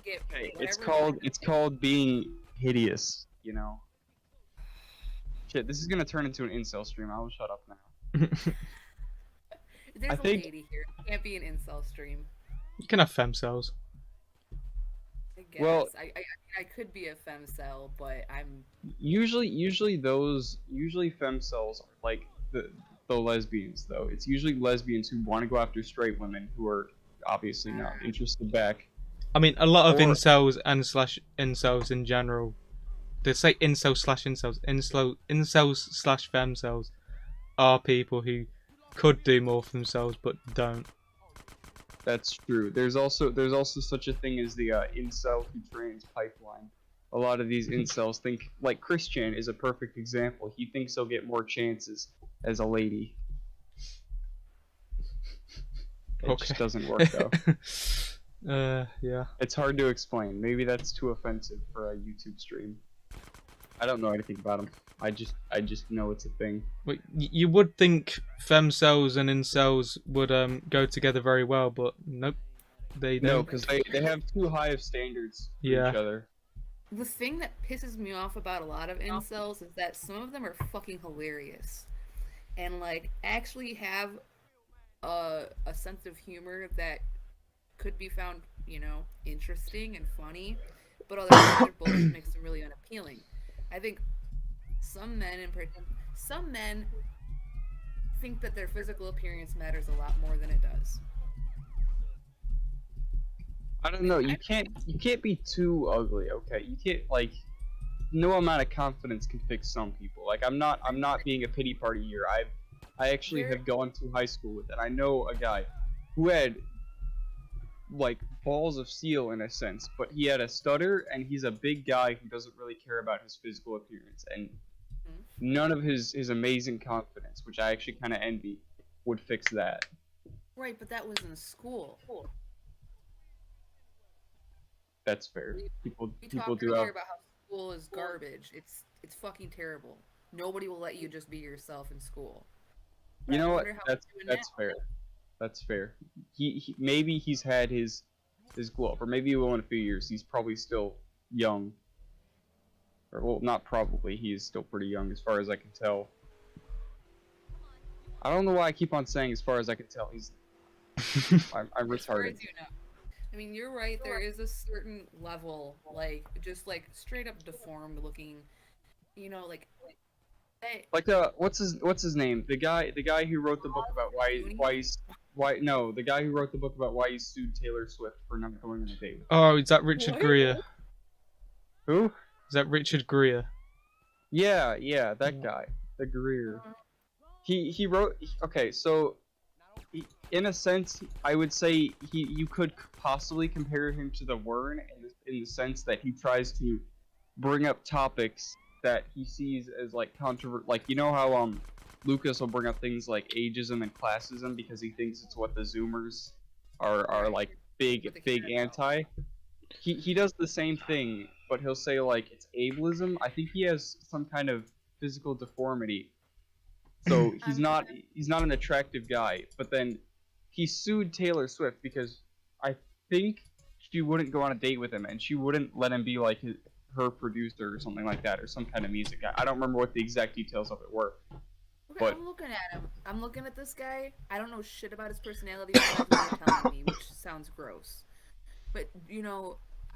get Hey, whatever. it's called being hideous, you know. Shit, this is gonna turn into an incel stream. I will shut up now. I There's a think lady here. It can't be an incel stream. You can have femcels. I well, guess. I could be a femcel, but I'm. usually femcells are like the lesbians though. It's usually lesbians who want to go after straight women who are obviously not interested back. I mean, a lot of Or incels and slash incels in general. They say incel slash incels. Incels slash femcels are people who could do more for themselves but don't. that's true. There's also such a thing as the incel who trains pipeline. A lot of these incels think like Christian is a perfect example. He thinks he'll get more chances as a lady. It just doesn't work though. Yeah. It's hard to explain. Maybe that's too offensive for a YouTube stream. I don't know anything about them. I just know it's a thing. But you would think femcels and incels would go together very well, but nope, they No, don't. because they have too high of standards for Yeah. each other. The thing that pisses me off about a lot of incels is that some of them are fucking hilarious, and like actually have a sense of humor that could be found, interesting and funny, but other bullshit makes them really unappealing. I think some men some men think that their physical appearance matters a lot more than it does. I don't know. You can't be too ugly. Okay, you can't like. No amount of confidence can fix some people. Like I'm not being a pity party here. I actually have gone to high school with, and I know a guy who had like balls of steel in a sense, but he had a stutter, and he's a big guy who doesn't really care about his physical appearance, and none of his amazing confidence, which I actually kind of envy, would fix that. Right, but that was in school. That's fair. We People talked do earlier have. about how school is garbage. It's fucking terrible. Nobody will let you just be yourself in school. But You I know what? wonder how That's he's doing now. fair. That's fair. He maybe he's had his glow up, or maybe he will in a few years. He's probably still young. Or well, not probably. He is still pretty young, as far as I can tell. I don't know why I keep on saying as far as I can tell. I'm As far retarded. as you know. I mean, you're right. There is a certain level, like just like straight up deformed looking, like hey, Like what's his name? The guy who wrote the book about the guy who wrote the book about why he sued Taylor Swift for not going on a date with him. Oh, is that Richard Greer? Who? Is that Richard Greer? Yeah, that guy, the Greer. He wrote. Okay, so in a sense, I would say you could possibly compare him to the Wern in the sense that he tries to bring up topics that he sees as like like how Lucas will bring up things like ageism and classism because he thinks it's what the Zoomers are like big anti. He does the same thing, but he'll say like it's ableism. I think he has some kind of physical deformity. So he's not an attractive guy, but then he sued Taylor Swift because I think she wouldn't go on a date with him and she wouldn't let him be like her producer or something like that, or some kind of music guy. I don't remember what the exact details of it were. Okay, But I'm looking at him. I'm looking at this guy. I don't know shit about his personality besides what you're telling me, which sounds gross. But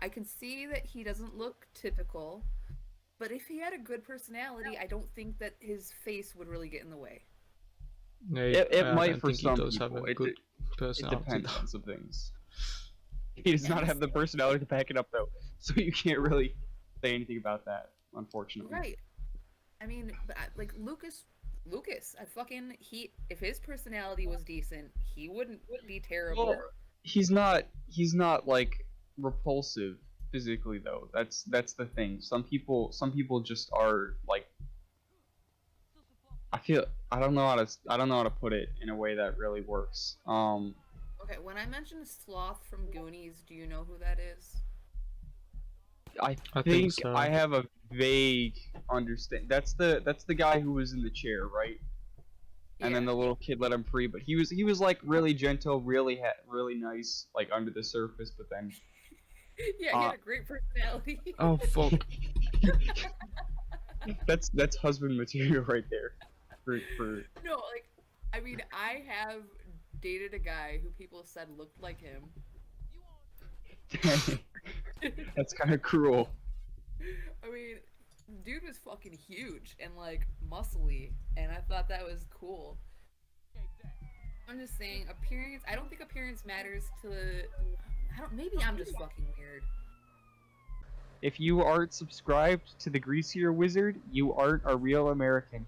I can see that he doesn't look typical. But if he had a good personality, I don't think that his face would really get in the way. No, it I might don't for think he some does have people. a good It personality. depends on some things. He does not have the personality to back it up though, so you can't really say anything about that, unfortunately. Right. I mean, but like Lucas, if his personality was decent, he wouldn't be terrible. Well, he's not like repulsive physically though. That's the thing. Some people just are like. I don't know how to put it in a way that really works. Okay, when I mentioned Sloth from Goonies, do you know who that is? I I think think so. I have a vague understand. That's the guy who was in the chair, right? And then Yeah. the little kid let him free, but he was like really gentle, really nice, like under the surface. But then Yeah, he had a great personality. Oh fuck. That's husband material right there. For No, like, I mean, I have dated a guy who people said looked like him. dang, that's kind of cruel. I mean, dude was fucking huge and like muscly, and I thought that was cool. I'm just saying, appearance. I don't think appearance matters to. I don't. Maybe I'm just fucking weird. If you aren't subscribed to the Greasier Wizard, you aren't a real American.